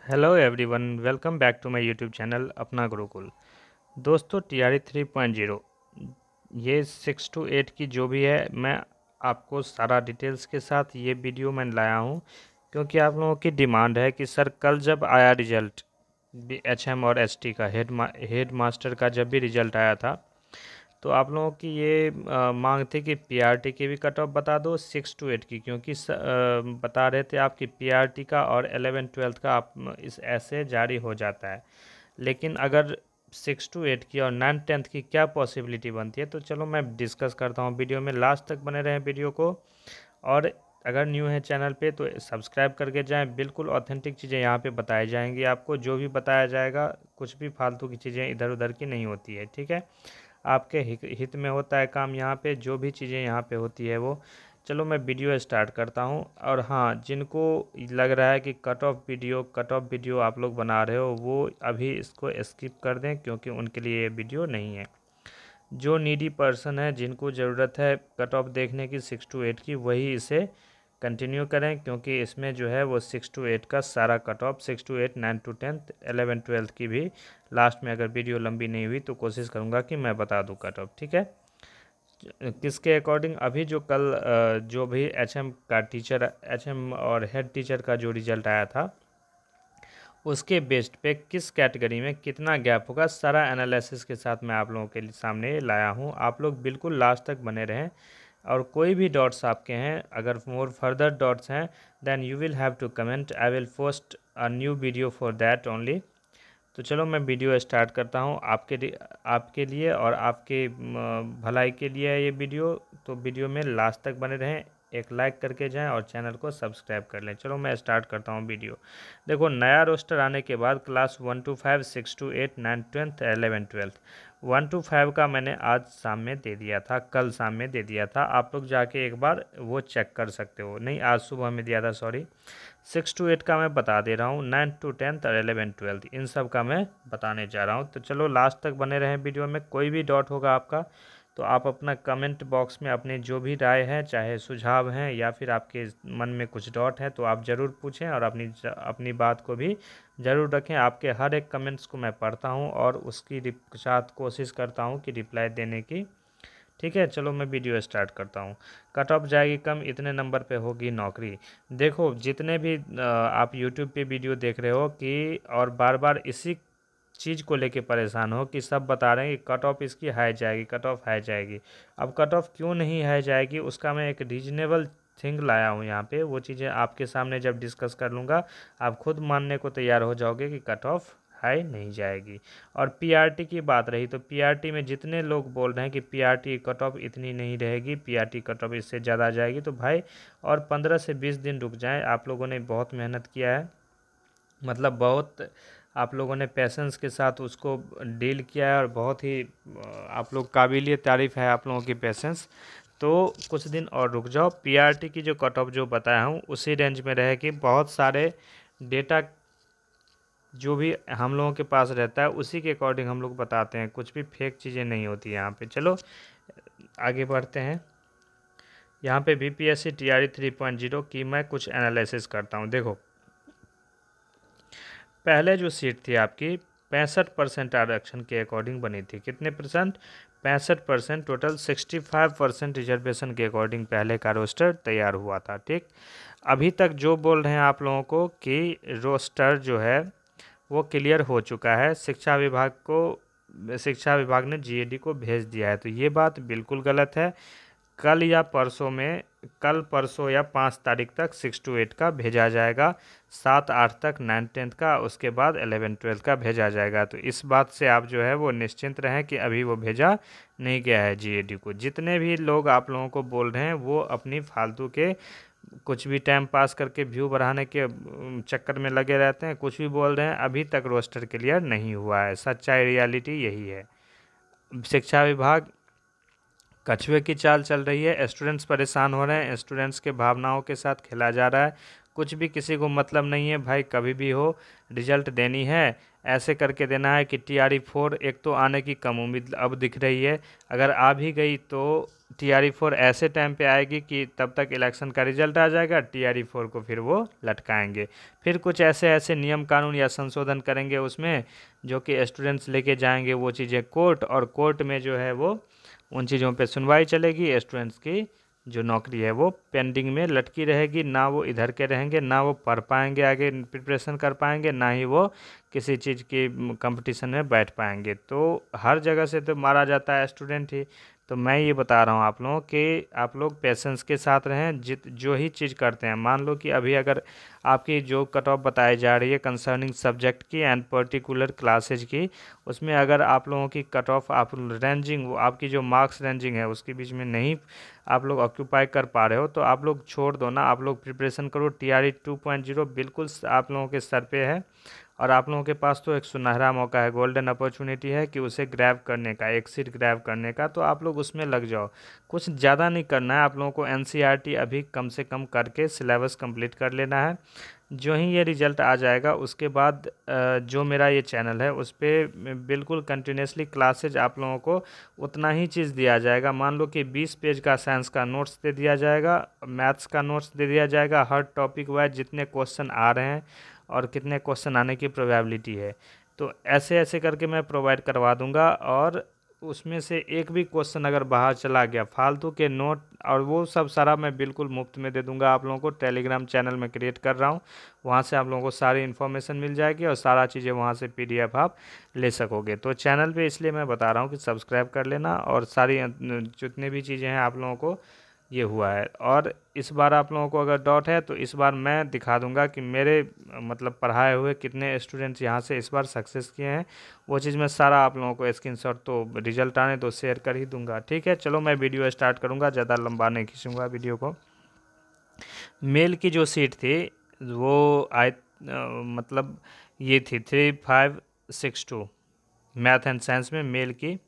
Hello everyone, welcome back to my YouTube channel Apna Gurukul. दोस्तों, TRE 3.0 ये 6 to 8 की जो भी है, मैं आपको सारा डिटेल्स के साथ ये वीडियो मैं लाया हूँ क्योंकि आप लोगों की डिमांड है कि सर कल जब आया रिजल्ट एचएम और एसटी का हेड मास्टर का जब भी रिजल्ट आया था तो आप लोगों की ये मांग थी कि पीआरटी की भी कट ऑफ बता दो 6 to 8 की, क्योंकि बता रहे थे आपकी पीआरटी का और 11th-12th का आप इस ऐसे जारी हो जाता है। लेकिन अगर 6 to 8 की और 9th-10th की क्या पॉसिबिलिटी बनती है, तो चलो मैं डिस्कस करता हूँ वीडियो में। लास्ट तक बने रहें वीडियो को, और अगर न्यू है चैनल पे तो सब्सक्राइब करके जाएं। बिल्कुल ऑथेंटिक चीज़ें यहाँ पे बताई जाएंगी आपको। जो भी बताया जाएगा, कुछ भी फालतू की चीज़ें इधर उधर की नहीं होती है, ठीक है। आपके हित में होता है काम यहाँ पे, जो भी चीज़ें यहाँ पे होती है वो। चलो मैं वीडियो स्टार्ट करता हूँ। और हाँ, जिनको लग रहा है कि कट ऑफ वीडियो आप लोग बना रहे हो, वो अभी इसको स्किप कर दें क्योंकि उनके लिए ये वीडियो नहीं है। जो नीडी पर्सन है, जिनको ज़रूरत है कट ऑफ देखने की 6 to 8 की, वही इसे कंटिन्यू करें, क्योंकि इसमें जो है वो 6 to 8 का सारा cut off 6 to 8, 9 to 10th, 11th-12th की भी लास्ट में, अगर वीडियो लंबी नहीं हुई तो कोशिश करूँगा कि मैं बता दूँ कट ऑफ, ठीक है। किसके अकॉर्डिंग अभी जो कल जो भी एचएम का टीचर, एचएम और हेड टीचर का जो रिजल्ट आया था, उसके बेस्ड पे किस कैटेगरी में कितना गैप होगा, सारा एनालिसिस के साथ मैं आप लोगों के सामने लाया हूँ। आप लोग बिल्कुल लास्ट तक बने रहें। और कोई भी डॉट्स आपके हैं, अगर मोर फर्दर डॉट्स हैं, then you will have to comment. I will post a new video for that only. तो चलो मैं वीडियो स्टार्ट करता हूँ। आपके लिए और आपके भलाई के लिए है ये वीडियो। तो वीडियो में लास्ट तक बने रहें, एक लाइक करके जाएं और चैनल को सब्सक्राइब कर लें। चलो मैं स्टार्ट करता हूँ वीडियो। देखो, नया रोस्टर आने के बाद class 1 to 5, 6 to 8, 9th-10th, 11th-12th, 1 to 5 का मैंने आज शाम में दे दिया था, कल शाम में दे दिया था। आप लोग जाके एक बार वो चेक कर सकते हो। नहीं, आज सुबह में दिया था, सॉरी। 6 to 8 का मैं बता दे रहा हूँ, 9th to 10th और 11th-12th, इन सब का मैं बताने जा रहा हूँ। तो चलो लास्ट तक बने रहें वीडियो में। कोई भी डाउट होगा आपका तो आप अपना कमेंट बॉक्स में अपने जो भी राय है, चाहे सुझाव हैं या फिर आपके मन में कुछ डाउट है, तो आप ज़रूर पूछें और अपनी बात को भी ज़रूर रखें। आपके हर एक कमेंट्स को मैं पढ़ता हूँ और उसकी साथ कोशिश करता हूँ कि रिप्लाई देने की, ठीक है। चलो मैं वीडियो स्टार्ट करता हूँ। कट ऑफ जाएगी कम, इतने नंबर पे होगी नौकरी। देखो, जितने भी आप यूट्यूब पे वीडियो देख रहे हो कि और बार बार इसी चीज़ को लेके परेशान हो कि सब बता रहे हैं कि कट ऑफ इसकी हाई जाएगी, कट ऑफ हाई जाएगी। अब कट ऑफ क्यों नहीं हाई जाएगी, उसका मैं एक रीजनेबल थिंग लाया हूँ यहाँ पे। वो चीज़ें आपके सामने जब डिस्कस कर लूँगा, आप खुद मानने को तैयार हो जाओगे कि कट ऑफ हाई नहीं जाएगी। और पीआरटी की बात रही, तो पीआरटी में जितने लोग बोल रहे हैं कि पीआरटी कट ऑफ इतनी नहीं रहेगी, पीआरटी कट ऑफ इससे ज़्यादा जाएगी, तो भाई और 15 से 20 दिन रुक जाएं। आप लोगों ने बहुत मेहनत किया है, मतलब बहुत आप लोगों ने पेशेंस के साथ उसको डील किया है, और बहुत ही आप लोग काबिलिए तारीफ़ है आप लोगों की पेशेंस। तो कुछ दिन और रुक जाओ। पीआरटी की जो कट ऑफ जो बताया हूँ उसी रेंज में रहे कि बहुत सारे डेटा जो भी हम लोगों के पास रहता है उसी के अकॉर्डिंग हम लोग बताते हैं, कुछ भी फेक चीज़ें नहीं होती यहाँ पे। चलो आगे बढ़ते हैं। यहाँ पे बीपीएससी टीआरई 3.0 की मैं कुछ एनालिसिस करता हूँ। देखो, पहले जो सीट थी आपकी 65% आरक्षण के अकॉर्डिंग बनी थी। कितने परसेंट? 65%। टोटल 65% रिजर्वेशन के अकॉर्डिंग पहले का रोस्टर तैयार हुआ था, ठीक। अभी तक जो बोल रहे हैं आप लोगों को कि रोस्टर जो है वो क्लियर हो चुका है, शिक्षा विभाग ने जीएडी को भेज दिया है, तो ये बात बिल्कुल गलत है। कल परसों या 5 तारीख तक 6 to 8 का भेजा जाएगा, 7-8 तक 9th-10th का, उसके बाद 11th-12th का भेजा जाएगा। तो इस बात से आप जो है वो निश्चिंत रहें कि अभी वो भेजा नहीं गया है जीएडी को। जितने भी लोग आप लोगों को बोल रहे हैं वो अपनी फालतू के कुछ भी टाइम पास करके व्यू बढ़ाने के चक्कर में लगे रहते हैं, कुछ भी बोल रहे हैं। अभी तक रोस्टर क्लियर नहीं हुआ है, सच्चाई रियलिटी यही है। शिक्षा विभाग कछुए की चाल चल रही है, स्टूडेंट्स परेशान हो रहे हैं, स्टूडेंट्स के भावनाओं के साथ खेला जा रहा है। कुछ भी किसी को मतलब नहीं है भाई, कभी भी हो रिजल्ट देनी है। ऐसे करके देना है कि TRE4 एक तो आने की कम उम्मीद अब दिख रही है, अगर आ भी गई तो TRE4 ऐसे टाइम पे आएगी कि तब तक इलेक्शन का रिजल्ट आ जाएगा, TRE4 को फिर वो लटकाएंगे। फिर कुछ ऐसे ऐसे नियम कानून या संशोधन करेंगे उसमें, जो कि स्टूडेंट्स लेके जाएंगे वो चीज़ें कोर्ट, और कोर्ट में जो है वो उन चीज़ों पे सुनवाई चलेगी। स्टूडेंट्स की जो नौकरी है वो पेंडिंग में लटकी रहेगी, ना वो इधर के रहेंगे, ना वो पढ़ पाएंगे, आगे प्रिपरेशन कर पाएंगे, ना ही वो किसी चीज़ की कंपटीशन में बैठ पाएंगे। तो हर जगह से तो मारा जाता है स्टूडेंट ही। तो मैं ये बता रहा हूँ आप लोगों कि आप लोग पेशेंस के साथ रहें, जो ही चीज़ करते हैं। मान लो कि अभी अगर आपकी जो कट ऑफ बताई जा रही है कंसर्निंग सब्जेक्ट की एंड पर्टिकुलर क्लासेज की, उसमें अगर आप लोगों की कट ऑफ आप रेंजिंग, वो आपकी जो मार्क्स रेंजिंग है उसके बीच में नहीं आप लोग ऑक्यूपाई कर पा रहे हो, तो आप लोग छोड़ दो ना, आप लोग प्रिपरेशन करो। TRE 2.0 बिल्कुल आप लोगों के सर पे है, और आप लोगों के पास तो एक सुनहरा मौका है, गोल्डन अपॉर्चुनिटी है कि उसे ग्रैब करने का, एक सीट ग्रैब करने का। तो आप लोग उसमें लग जाओ, कुछ ज़्यादा नहीं करना है आप लोगों को। NCERT अभी कम से कम करके सिलेबस कंप्लीट कर लेना है। जो ही ये रिज़ल्ट आ जाएगा उसके बाद जो मेरा ये चैनल है उस पर बिल्कुल कंटिन्यूसली क्लासेज आप लोगों को उतना ही चीज़ दिया जाएगा। मान लो कि 20 पेज का साइंस का नोट्स दे दिया जाएगा, मैथ्स का नोट्स दे दिया जाएगा, हर टॉपिक वाइज जितने क्वेश्चन आ रहे हैं और कितने क्वेश्चन आने की प्रोबेबिलिटी है, तो ऐसे ऐसे करके मैं प्रोवाइड करवा दूंगा। और उसमें से एक भी क्वेश्चन अगर बाहर चला गया, फालतू के नोट और वो सब सारा मैं बिल्कुल मुफ्त में दे दूंगा आप लोगों को। टेलीग्राम चैनल में क्रिएट कर रहा हूँ, वहाँ से आप लोगों को सारी इन्फॉर्मेशन मिल जाएगी और सारा चीज़ें वहाँ से PDF आप ले सकोगे। तो चैनल पे इसलिए मैं बता रहा हूँ कि सब्सक्राइब कर लेना, और सारी जितने भी चीज़ें हैं आप लोगों को ये हुआ है। और इस बार आप लोगों को अगर डाउट है तो इस बार मैं दिखा दूंगा कि मेरे मतलब पढ़ाए हुए कितने स्टूडेंट्स यहाँ से इस बार सक्सेस किए हैं। वो चीज़ मैं सारा आप लोगों को स्क्रीनशॉट तो रिजल्ट आने तो शेयर कर ही दूंगा। ठीक है, चलो मैं वीडियो स्टार्ट करूँगा, ज़्यादा लंबा नहीं खींचूँगा वीडियो को। मेल की जो सीट थी वो मतलब ये थी 3562 मैथ एंड साइंस में। मेल की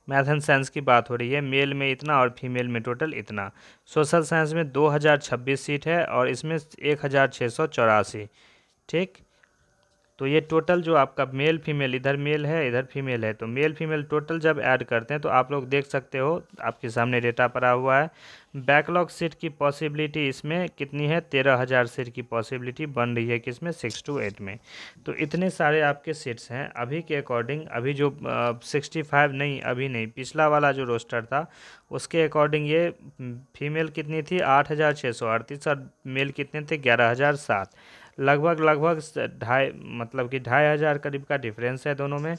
मैथ एंड साइंस की बात हो रही है, मेल में इतना और फीमेल में टोटल इतना। सोशल साइंस में 2026 सीट है और इसमें 1684। ठीक, तो ये टोटल जो आपका मेल फीमेल, इधर मेल है इधर फीमेल है, तो मेल फीमेल टोटल जब ऐड करते हैं तो आप लोग देख सकते हो आपके सामने डेटा पड़ा हुआ है। बैकलॉग सीट की पॉसिबिलिटी इसमें कितनी है, 13,000 सीट की पॉसिबिलिटी बन रही है किसमें, 6 to 8 में। तो इतने सारे आपके सीट्स हैं अभी के अकॉर्डिंग। अभी जो 65 नहीं, अभी नहीं, पिछला वाला जो रोस्टर था उसके अकॉर्डिंग ये फीमेल कितनी थी 8,638 और मेल कितने थे 11,007। लगभग ढाई, मतलब कि 2,500 करीब का डिफरेंस है दोनों में।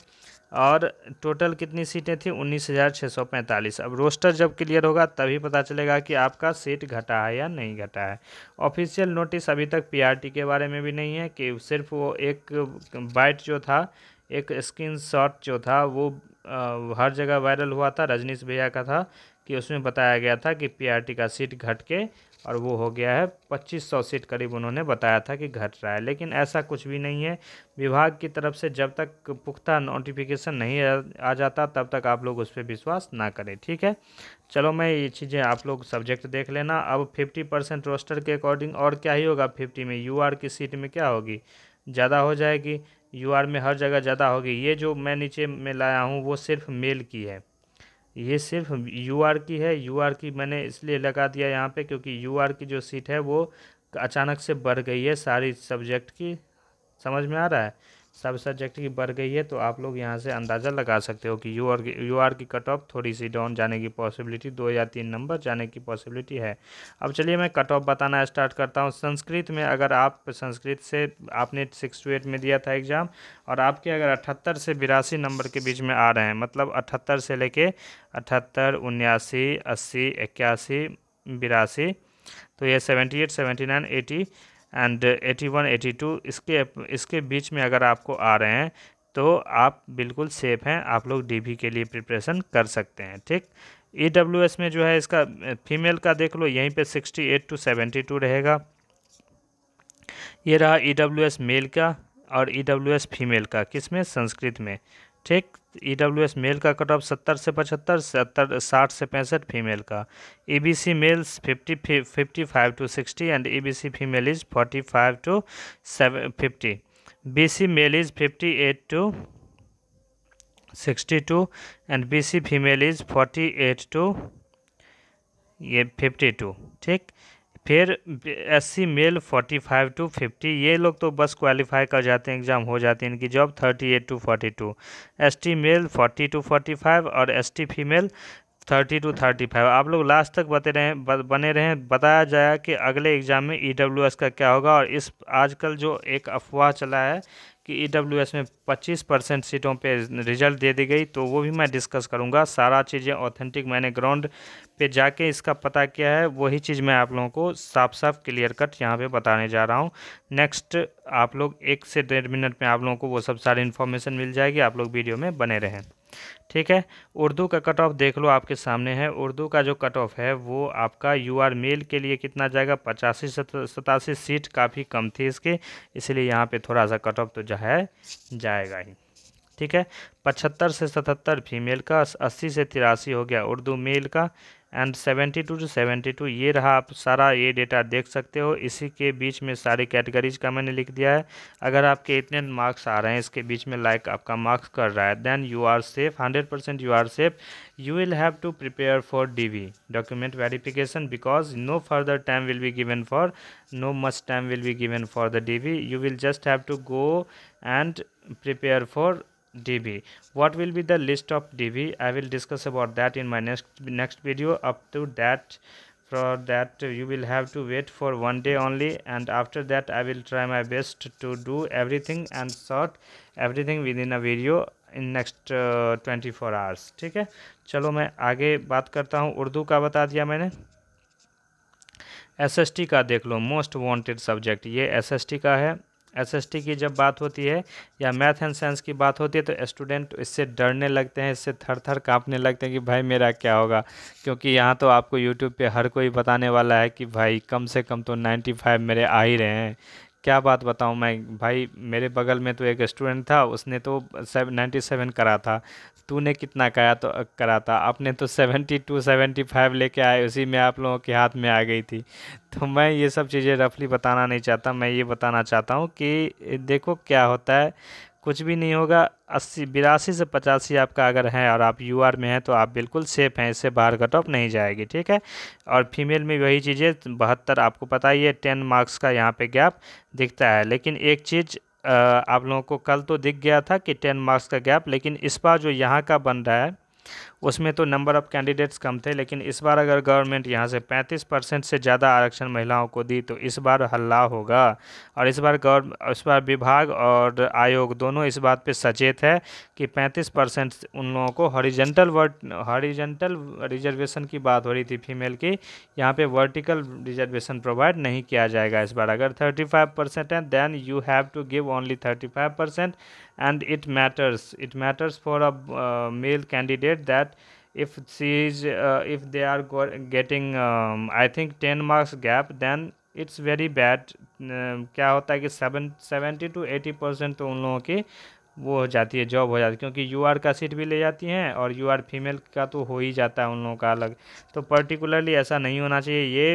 और टोटल कितनी सीटें थी 19,645। अब रोस्टर जब क्लियर होगा तभी पता चलेगा कि आपका सीट घटा है या नहीं घटा है। ऑफिशियल नोटिस अभी तक PRT के बारे में भी नहीं है, कि सिर्फ वो एक बाइट जो था, एक स्क्रीनशॉट जो था वो हर जगग वायरल हुआ था, रजनीश भैया का था, कि उसमें बताया गया था कि PRT का सीट घट के और वो हो गया है 2500 सीट करीब, उन्होंने बताया था कि घट रहा है। लेकिन ऐसा कुछ भी नहीं है। विभाग की तरफ से जब तक पुख्ता नोटिफिकेशन नहीं आ जाता तब तक आप लोग उस पर विश्वास ना करें। ठीक है, चलो मैं ये चीज़ें आप लोग सब्जेक्ट देख लेना। अब 50% रोस्टर के अकॉर्डिंग और क्या ही होगा, 50 में UR की सीट में क्या होगी, ज़्यादा हो जाएगी। UR में हर जगह ज़्यादा होगी। ये जो मैं नीचे में लाया हूँ वो सिर्फ मेल की है, ये सिर्फ UR की है। UR की मैंने इसलिए लगा दिया यहाँ पे क्योंकि UR की जो सीट है वो अचानक से बढ़ गई है सारी सब्जेक्ट की, समझ में आ रहा है, सब सब्जेक्ट की बढ़ गई है। तो आप लोग यहाँ से अंदाज़ा लगा सकते हो कि UR की कट ऑफ थोड़ी सी डाउन जाने की पॉसिबिलिटी, 2 या 3 नंबर जाने की पॉसिबिलिटी है। अब चलिए मैं कट ऑफ बताना स्टार्ट करता हूँ। संस्कृत में अगर आप संस्कृत से आपने 6 to 8 में दिया था एग्ज़ाम, और आपके अगर 78 से 82 नंबर के बीच में आ रहे हैं, मतलब 78 से लेके 78, 79, 80, 81, 82, तो ये 78, 79, 80 एंड 81, 82 इसके बीच में अगर आपको आ रहे हैं तो आप बिल्कुल सेफ़ हैं, आप लोग DB के लिए प्रिपरेशन कर सकते हैं। ठीक, EWS में जो है इसका फीमेल का देख लो, यहीं पे 68 to 72 रहेगा। ये रहा EWS मेल का और EWS फीमेल का, किसमें, संस्कृत में। ठीक, EWS मेल का कट ऑफ 70 से 75, 60 से 65 फीमेल का। EBC males 55 to 60 and EBC female is 45 to 50। BC male is 58 to 62 and BC female is 48 to ये 52। ठीक, फिर SC मेल 45 to 50, ये लोग तो बस क्वालिफाई कर जाते हैं, एग्ज़ाम हो जाती है इनकी job. 38 to 42, ST male 40 to 45 और ST फीमेल 30 to 35। आप लोग लास्ट तक बने रहें। बताया जाए कि अगले एग्ज़ाम में EWS का क्या होगा। और इस आजकल जो एक अफवाह चला है कि EWS में 25% सीटों पे रिजल्ट दे दी गई, तो वो भी मैं डिस्कस करूँगा। सारा चीज़ें ऑथेंटिक मैंने ग्राउंड पे जाके इसका पता किया है, वही चीज़ मैं आप लोगों को साफ साफ क्लियर कट यहाँ पे बताने जा रहा हूँ। नेक्स्ट आप लोग 1 से 1.5 मिनट में आप लोगों को वो सब सारी इन्फॉर्मेशन मिल जाएगी। आप लोग वीडियो में बने रहें। ठीक है, उर्दू का कट ऑफ देख लो, आपके सामने है। उर्दू का जो कट ऑफ है वो आपका UR मेल के लिए कितना जाएगा, 85-87 सीट काफ़ी कम थी इसके, इसलिए यहाँ पे थोड़ा सा कट ऑफ तो जो है जाएगा ही। ठीक है, 75 से 77 फीमेल का, 80 से 83 हो गया उर्दू मेल का, एंड 72 to 72 ये रहा। आप सारा ये डेटा देख सकते हो। इसी के बीच में सारी कैटेगरीज का मैंने लिख दिया है। अगर आपके इतने मार्क्स आ रहे हैं इसके बीच में, लाइक आपका मार्क्स कर रहा है, then you are safe, 100% you are safe. You will have to prepare for DV, document verification, because no further time will be given for, no much time will be given for the DV. You will just have to go and prepare for DV. What will be the list of DV? I will discuss about that in my next video. Up to that, for that you will have to wait for 1 day only, and after that I will try my best to do everything and sort everything within a video in next 24 hours. ठीक है, चलो मैं आगे बात करता हूँ। उर्दू का बता दिया मैंने। SST का देख लो, मोस्ट वांटेड सब्जेक्ट, ये SST का है। SST की जब बात होती है या मैथ एंड साइंस की बात होती है तो स्टूडेंट इससे डरने लगते हैं, इससे थर थर काँपने लगते हैं कि भाई मेरा क्या होगा। क्योंकि यहाँ तो आपको यूट्यूब पे हर कोई बताने वाला है कि भाई कम से कम तो 95 मेरे आ ही रहे हैं। क्या बात बताऊं मैं भाई, मेरे बगल में तो एक स्टूडेंट था, उसने तो 97 करा था। तूने कितना करा था? आपने तो 72 75 लेके आए, उसी में आप लोगों के हाथ में आ गई थी। तो मैं ये सब चीज़ें रफली बताना नहीं चाहता। मैं ये बताना चाहता हूँ कि देखो क्या होता है, कुछ भी नहीं होगा। 82 से 85 आपका अगर है और आप UR में हैं तो आप बिल्कुल सेफ हैं, इससे बाहर कट ऑफ नहीं जाएगी। ठीक है, और फीमेल में वही चीज़ें 72, आपको पता ही है 10 मार्क्स का यहाँ पे गैप दिखता है। लेकिन एक चीज़ आप लोगों को कल तो दिख गया था कि 10 मार्क्स का गैप, लेकिन इस बार जो यहाँ का बन रहा है उसमें तो नंबर ऑफ़ कैंडिडेट्स कम थे। लेकिन इस बार अगर गवर्नमेंट यहाँ से 35% से ज़्यादा आरक्षण महिलाओं को दी तो इस बार हल्ला होगा। और इस बार विभाग और आयोग दोनों इस बात पे सचेत है कि 35% उन लोगों को हॉरिजेंटल रिजर्वेशन की बात हो रही थी फीमेल की, यहाँ पे वर्टिकल रिजर्वेशन प्रोवाइड नहीं किया जाएगा इस बार। अगर 35% है then you have to give only 35%, and it matters for a male candidate that if they are getting I think 10 marks gap, then it's very bad। क्या होता है कि 70 to 80% तो उन लोगों की वो हो जाती है, जॉब हो जाती है, क्योंकि UR का सीट भी ले जाती हैं और UR फीमेल का तो हो ही जाता है उन लोगों का अलग। तो पर्टिकुलरली ऐसा नहीं होना चाहिए, ये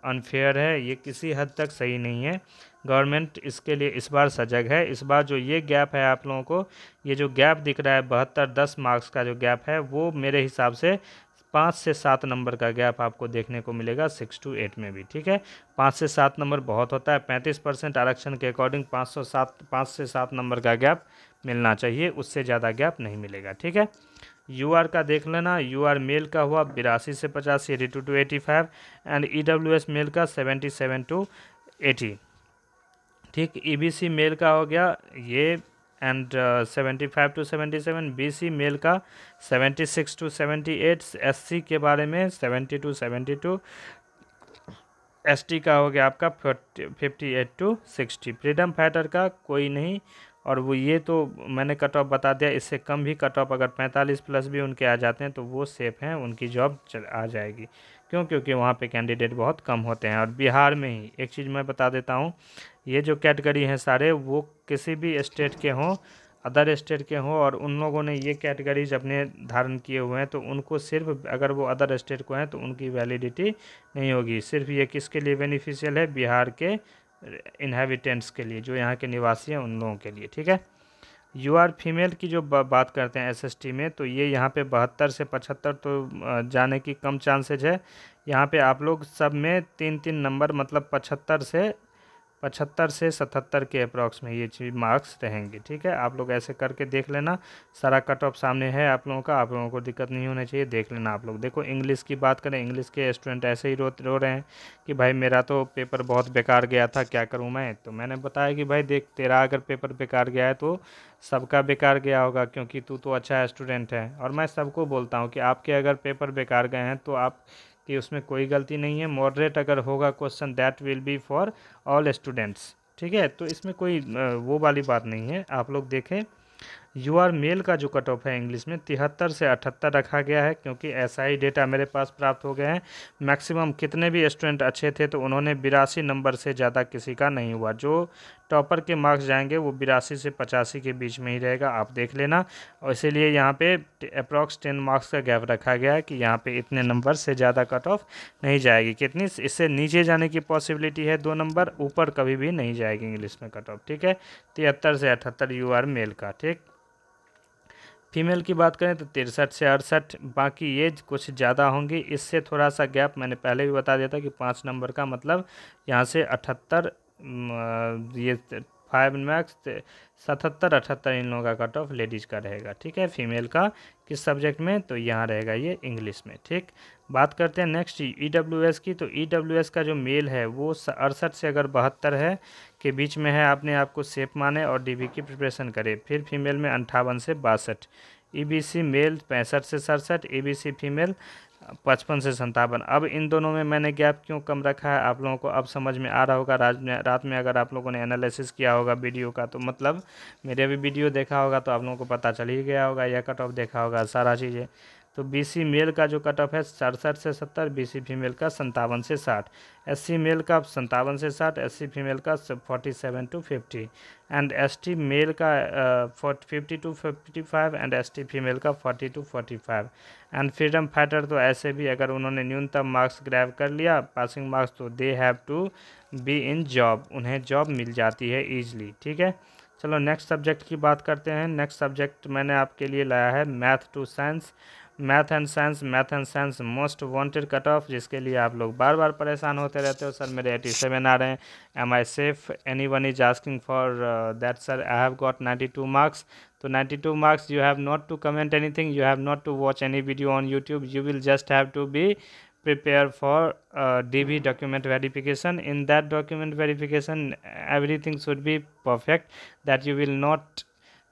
अनफेयर है, ये किसी हद तक सही नहीं है। गवर्नमेंट इसके लिए इस बार सजग है। इस बार जो ये गैप है आप लोगों को, ये जो गैप दिख रहा है 72-10 मार्क्स का जो गैप है, वो मेरे हिसाब से 5 से 7 नंबर का गैप आपको देखने को मिलेगा 6 to 8 में भी। ठीक है, 5 से 7 नंबर बहुत होता है। 35% आरक्षण के अकॉर्डिंग 5 से 7 नंबर का गैप मिलना चाहिए, उससे ज़्यादा गैप नहीं मिलेगा। ठीक है, UR का देख लेना। UR मेल का हुआ 82 से 85, 82 to 85, एंड EWS मेल का 77 to 80। ठीक, EBC मेल का हो गया ये, एंड 75 to 77। BC मेल का 76 to 78। SC के बारे में 70 to 72। ST का हो गया आपका 58 to 60। फ्रीडम फाइटर का कोई नहीं, और वो ये तो मैंने कट ऑफ बता दिया। इससे कम भी कट ऑफ अगर 45+ भी उनके आ जाते हैं तो वो सेफ़ हैं, उनकी जॉब आ जाएगी। क्यों? क्योंकि वहाँ पे कैंडिडेट बहुत कम होते हैं। और बिहार में ही एक चीज़ मैं बता देता हूँ, ये जो कैटेगरी हैं सारे वो किसी भी स्टेट के हों, अदर स्टेट के हों, और उन लोगों ने ये कैटेगरीज अपने धारण किए हुए हैं तो उनको सिर्फ, अगर वो अदर स्टेट को हैं तो उनकी वैलिडिटी नहीं होगी। सिर्फ ये किसके लिए बेनिफिशियल है? बिहार के इनहेबिटेंट्स के लिए, जो यहाँ के निवासी हैं उन लोगों के लिए, ठीक है। यू आर फीमेल की जो बात करते हैं एसएसटी में, तो ये यहाँ पे 72 से 75 तो जाने की कम चांसेज है। यहाँ पे आप लोग सब में 3-3 नंबर, मतलब 75 से 77 के अप्रॉक्स में ये चीज मार्क्स रहेंगे, ठीक है। आप लोग ऐसे करके देख लेना, सारा कट ऑफ सामने है आप लोगों का, आप लोगों को दिक्कत नहीं होनी चाहिए, देख लेना आप लोग। देखो इंग्लिश की बात करें, इंग्लिश के स्टूडेंट ऐसे ही रो रहे हैं कि भाई मेरा तो पेपर बहुत बेकार गया था, क्या करूँ मैं। तो मैंने बताया कि भाई देख, तेरा अगर पेपर बेकार गया है तो सबका बेकार गया होगा, क्योंकि तू तो अच्छा स्टूडेंट है। और मैं सबको बोलता हूँ कि आपके अगर पेपर बेकार गए हैं तो आप कि उसमें कोई गलती नहीं है। मॉडरेट अगर होगा question, that will be for all students, ठीक है। तो इसमें कोई वो वाली बात नहीं है। आप लोग देखें, यू आर मेल का जो कट ऑफ है इंग्लिश में 73 से 78 रखा गया है, क्योंकि ऐसा ही डेटा मेरे पास प्राप्त हो गए हैं। मैक्सिमम कितने भी स्टूडेंट अच्छे थे तो उन्होंने 82 नंबर से ज़्यादा किसी का नहीं हुआ। जो टॉपर के मार्क्स जाएंगे वो 82 से 85 के बीच में ही रहेगा, आप देख लेना। और इसीलिए यहाँ पे अप्रॉक्स 10 मार्क्स का गैप रखा गया है कि यहाँ पे इतने नंबर से ज़्यादा कट ऑफ नहीं जाएगी। कितनी, इससे नीचे जाने की पॉसिबिलिटी है 2 नंबर, ऊपर कभी भी नहीं जाएगी इंग्लिश में कट ऑफ, ठीक है। 73 से 78 यू आर मेल का, ठीक। फीमेल की बात करें तो 63 से 68, बाकी ये कुछ ज़्यादा होंगी। इससे थोड़ा सा गैप मैंने पहले भी बता दिया था कि 5 नंबर का, मतलब यहाँ से 78, ये 5 मैक्स 77-78 इन लोगों का कट ऑफ लेडीज़ का रहेगा, ठीक है। फीमेल का किस सब्जेक्ट में, तो यहाँ रहेगा ये इंग्लिश में, ठीक। बात करते हैं नेक्स्ट ईडब्ल्यूएस की। तो ईडब्ल्यूएस का जो मेल है वो 68 से अगर 72 है के बीच में है, अपने आप को सेफ माने और डीबी की प्रिपरेशन करे। फिर फीमेल में 58 से 62, ईबीसी मेल 65 से 67, ईबीसी फीमेल 55 से 57। अब इन दोनों में मैंने गैप क्यों कम रखा है आप लोगों को अब समझ में आ रहा होगा। रात में अगर आप लोगों ने एनालिसिस किया होगा वीडियो का, तो मतलब मेरे भी वीडियो देखा होगा तो आप लोगों को पता चल ही गया होगा, या कट ऑफ देखा होगा, सारा चीज़ें। तो बीसी मेल का जो कट ऑफ है 67 से 70, बीसी फीमेल का 57 से 60, एससी मेल का 57 से 60, एससी फीमेल का 47 to 50, एंड एसटी मेल का 50 to 55, एंड एसटी फीमेल का 40 to 45। एंड फ्रीडम फाइटर तो ऐसे भी अगर उन्होंने न्यूनतम मार्क्स ग्रैब कर लिया, पासिंग मार्क्स, तो they have to be in job, उन्हें जॉब मिल जाती है ईजिली, ठीक है। चलो नेक्स्ट सब्जेक्ट की बात करते हैं। नेक्स्ट सब्जेक्ट मैंने आपके लिए लाया है math to science, math and science most wanted cut off, जिसके लिए आप लोग बार बार परेशान होते रहते हो, सर मेरे 87 आ रहे हैं, am I safe, any one is asking for that, sir I have got 92 marks. तो 92 marks, you have not to comment anything, you have not to watch any video on YouTube, you will just have to be prepare for DB document verification. In that document verification, everything should be perfect, that you will not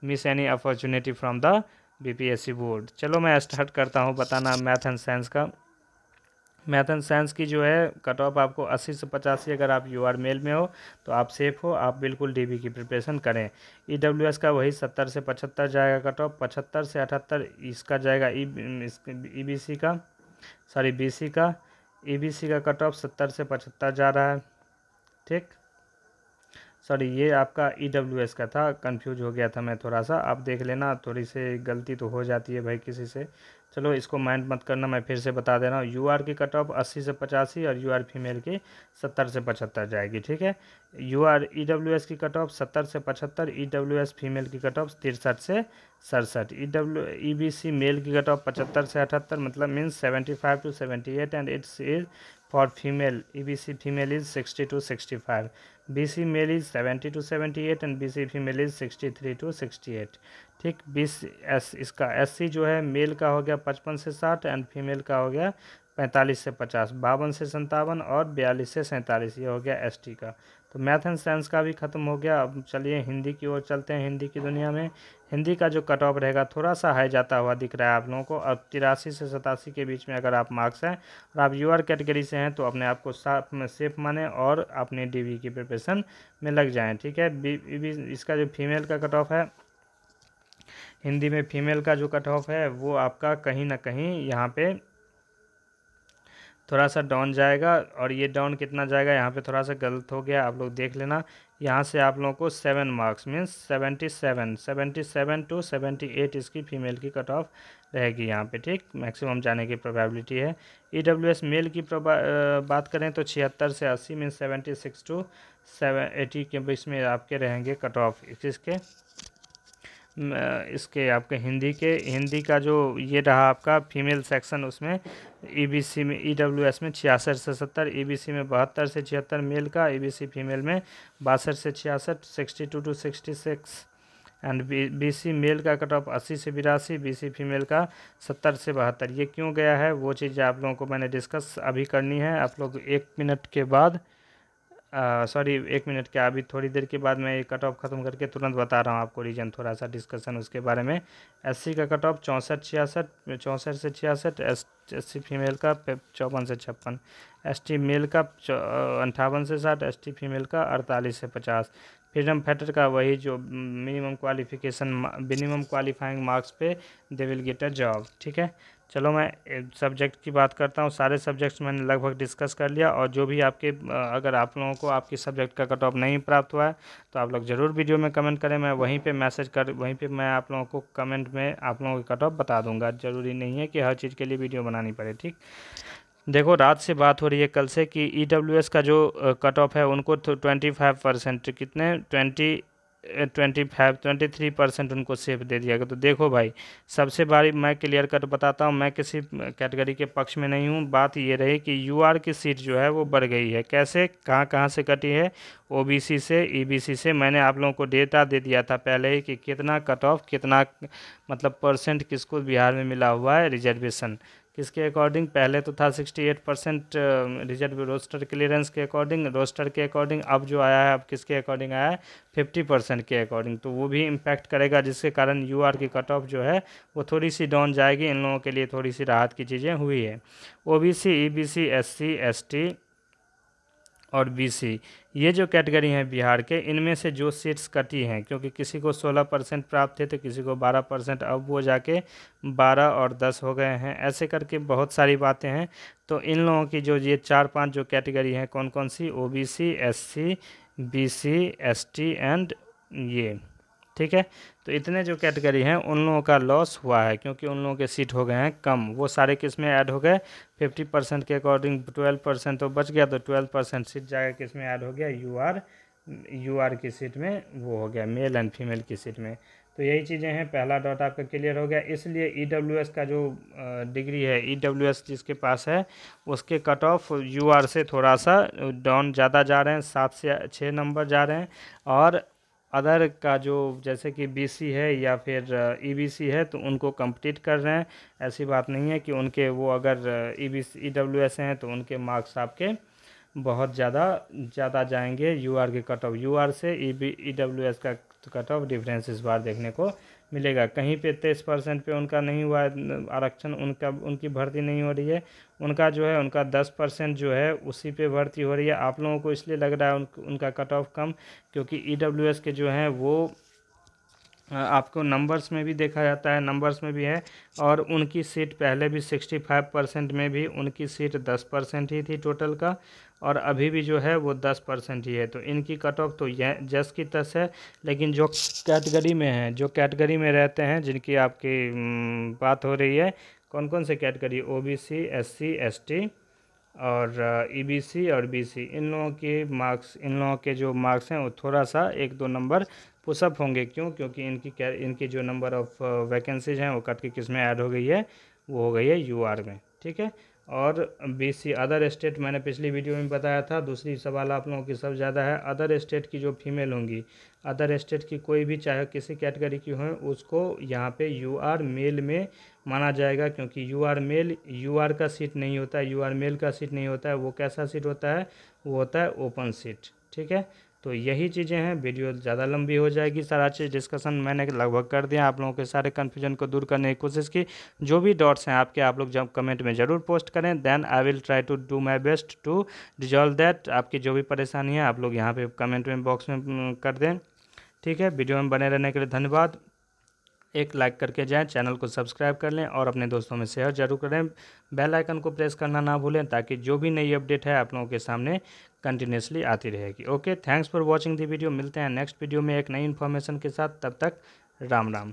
miss any opportunity from the BPSC board. चलो मैं start करता हूँ बताना math and science का। Math and science की जो है cut off आपको 80 से 85, अगर आप यू आर मेल में हो तो आप सेफ हो, आप बिल्कुल डीबी की प्रिपरेशन करें। ईडब्ल्यूएस का वही 70 से 75 जाएगा कट ऑफ, 75 से 78 इसका जाएगा। ईबीसी का, सॉरी बीसी का, ईबीसी का कट ऑफ 70 से 75 जा रहा है, ठीक। सॉरी ये आपका ईडब्ल्यूएस का था, कंफ्यूज हो गया था मैं थोड़ा सा, आप देख लेना, थोड़ी सी गलती तो हो जाती है भाई किसी से। चलो इसको माइंड मत करना, मैं फिर से बता दे रहा हूँ। यूआर की कट ऑफ 80 से 85 और यूआर फीमेल की 70 से 75 जाएगी, ठीक है। यूआर ईडब्ल्यूएस की कट ऑफ 70 से 75, ईडब्ल्यूएस फीमेल की कट ऑफ 63 से 67, ईबीसी मेल की कट ऑफ 75 से 78, मतलब means 75 to 78, and it's is for female, EBC female is 60 to 65, BC male is 70 to 78, and BC female is 63 to 68, ठीक। इसका SC जो है मेल का हो गया 55 से 60 एंड फीमेल का हो गया 45 से 50, 52 से 57 और 42 से 47, ये हो गया ST का। तो मैथ एंड साइंस का भी ख़त्म हो गया। अब चलिए हिंदी की ओर चलते हैं। हिंदी की दुनिया में हिंदी का जो कट ऑफ रहेगा थोड़ा सा हाई जाता हुआ दिख रहा है आप लोगों को। अब 83 से 87 के बीच में अगर आप मार्क्स हैं और आप यूआर कैटेगरी से हैं तो अपने आप को सेफ माने और अपने डीबी की प्रिपरेशन में लग जाएं, ठीक है। इसका जो फीमेल का कट ऑफ है, हिंदी में फीमेल का जो कट ऑफ है वो आपका कहीं ना कहीं यहाँ पे थोड़ा सा डाउन जाएगा। और ये डाउन कितना जाएगा, यहाँ पे थोड़ा सा गलत हो गया, आप लोग देख लेना। यहाँ से आप लोगों को 7 मार्क्स मीन्स 77 टू 78 इसकी फीमेल की कट ऑफ रहेगी यहाँ पे, ठीक। मैक्सिमम जाने की प्रोबेबिलिटी है। EWS मेल की बात करें तो 76 से 80 मीन्स 76 टू 80 के बीच में आपके रहेंगे कट ऑफ इसके इसके आपके हिंदी का जो ये रहा आपका फीमेल सेक्शन, उसमें EBC में EWS में 66 से 70, EBC में 72 से 76 मेल का, EBC फीमेल में 62 से 66, 62 टू 66 एंड BC मेल का कट ऑफ 80 से 82, BC फीमेल का 70 से 72। ये क्यों गया है वो चीज़ आप लोगों को मैंने डिस्कस अभी करनी है। आप लोग 1 मिनट के बाद सॉरी 1 मिनट क्या, अभी थोड़ी देर के बाद मैं ये कट ऑफ ख़त्म करके तुरंत बता रहा हूँ आपको रीजन, थोड़ा सा डिस्कशन उसके बारे में। SC का कट ऑफ 64 से 66, SC फीमेल का 54 से 56, ST मेल का 58 से 60, ST फीमेल का 48 से 50। फ्रीडम फाइटर का वही जो मिनिमम क्वालिफाइंग मार्क्स पे they will get a job, ठीक है। चलो मैं सब्जेक्ट की बात करता हूँ। सारे सब्जेक्ट्स मैंने लगभग डिस्कस कर लिया, और जो भी आपके अगर आप लोगों को आपकी सब्जेक्ट का कट ऑफ नहीं प्राप्त हुआ है तो आप लोग ज़रूर वीडियो में कमेंट करें, मैं वहीं पे मैं आप लोगों को कमेंट में आप लोगों की कट ऑफ बता दूंगा। ज़रूरी नहीं है कि हर चीज़ के लिए वीडियो बनानी पड़े, ठीक। देखो रात से बात हो रही है कल से कि EWS का जो कट ऑफ है उनको 25% कितने 23% उनको सेफ दे दिया गया। तो देखो भाई, सबसे बड़ी मैं क्लियर कट बताता हूँ, मैं किसी कैटेगरी के पक्ष में नहीं हूँ। बात ये रही कि UR की सीट जो है वो बढ़ गई है। कैसे, कहाँ से कटी है? OBC से, EBC से। मैंने आप लोगों को डेटा दे दिया था पहले ही कि कितना कट ऑफ, कितना मतलब परसेंट किसको बिहार में मिला हुआ है रिजर्वेशन, किसके अकॉर्डिंग। पहले तो था 68% रिजर्व रोस्टर क्लियरेंस के अकॉर्डिंग, रोस्टर के अकॉर्डिंग। अब जो आया है, अब किसके अकॉर्डिंग आया है? 50% के अकॉर्डिंग। तो वो भी इम्पैक्ट करेगा, जिसके कारण UR की कट ऑफ जो है वो थोड़ी सी डाउन जाएगी। इन लोगों के लिए थोड़ी सी राहत की चीज़ें हुई है। OBC, EBC, SC, ST और BC, ये जो कैटेगरी हैं बिहार के, इनमें से जो सीट्स कटी हैं, क्योंकि किसी को 16% प्राप्त थे तो किसी को 12%, अब वो जाके 12 और 10 हो गए हैं। ऐसे करके बहुत सारी बातें हैं। तो इन लोगों की जो ये 4-5 जो कैटेगरी हैं, कौन कौन सी? OBC, SC, BC, ST and ये, ठीक है। तो इतने जो कैटेगरी हैं उन लोगों का लॉस हुआ है, क्योंकि उन लोगों के सीट हो गए हैं कम। वो सारे किस में ऐड हो गए? 50% के अकॉर्डिंग 12% तो बच गया, तो 12% सीट जाकर किस में ऐड हो गया? UR की सीट में वो हो गया, मेल एंड फीमेल की सीट में। तो यही चीज़ें हैं। पहला डॉट आपका क्लियर हो गया। इसलिए EWS का जो डिग्री है, EWS जिसके पास है, उसके कट ऑफ UR से थोड़ा सा डाउन ज़्यादा जा रहे हैं, 7 से 6 नंबर जा रहे हैं। और अदर का जो जैसे कि BC है या फिर EBC है, तो उनको कंप्लीट कर रहे हैं। ऐसी बात नहीं है कि उनके वो अगर EWS हैं तो उनके मार्क्स आपके बहुत ज़्यादा जाएंगे UR के कट ऑफ। UR से EWS का कट ऑफ डिफरेंस इस बार देखने को मिलेगा। कहीं पे 23% पे उनका नहीं हुआ आरक्षण, उनकी भर्ती नहीं हो रही है। उनका जो है, उनका 10% जो है उसी पे भर्ती हो रही है। आप लोगों को इसलिए लग रहा है उनका कट ऑफ कम, क्योंकि EWS के जो हैं वो आपको नंबर्स में भी देखा जाता है, नंबर्स में भी है। और उनकी सीट पहले भी 65% में भी उनकी सीट 10% ही थी टोटल का, और अभी भी जो है वो 10% ही है। तो इनकी कट ऑफ तो यह जस की तस है। लेकिन जो कैटेगरी में हैं, जो कैटेगरी में रहते हैं, जिनकी आपकी बात हो रही है, कौन कौन से कैटेगरी? OBC, SC, ST और EBC और BC, इन लोगों के जो मार्क्स हैं वो थोड़ा सा 1-2 नंबर पुशअप होंगे। क्यों? क्योंकि इनकी जो नंबर ऑफ़ वैकेंसीज हैं वो कट के किस में ऐड हो गई है? वो हो गई है UR में, ठीक है। और BC अदर स्टेट, मैंने पिछली वीडियो में बताया था। दूसरी सवाल आप लोगों की सब ज़्यादा है। अदर स्टेट की जो फीमेल होंगी, अदर स्टेट की कोई भी चाहे किसी कैटेगरी की हो, उसको यहाँ पे UR मेल में माना जाएगा। क्योंकि UR मेल, UR का सीट नहीं होता है, UR मेल का सीट नहीं होता है। वो कैसा सीट होता है? वो होता है ओपन सीट, ठीक है। तो यही चीज़ें हैं। वीडियो ज़्यादा लंबी हो जाएगी। सारा चीज़ डिस्कशन मैंने लगभग कर दिया। आप लोगों के सारे कन्फ्यूजन को दूर करने की कोशिश की। जो भी डॉट्स हैं आपके, आप लोग जब कमेंट में ज़रूर पोस्ट करें, then I will try to do my best to resolve that. आपकी जो भी परेशानी है आप लोग यहाँ पे कमेंट में बॉक्स में कर दें, ठीक है। वीडियो में बने रहने के लिए धन्यवाद। एक लाइक करके जाएं, चैनल को सब्सक्राइब कर लें और अपने दोस्तों में शेयर जरूर करें। बेल आइकन को प्रेस करना ना भूलें ताकि जो भी नई अपडेट है आप लोगों के सामने कंटिन्यूसली आती रहेगी। Okay, thanks for watching the video. मिलते हैं नेक्स्ट वीडियो में एक नई इन्फॉर्मेशन के साथ। तब तक राम राम।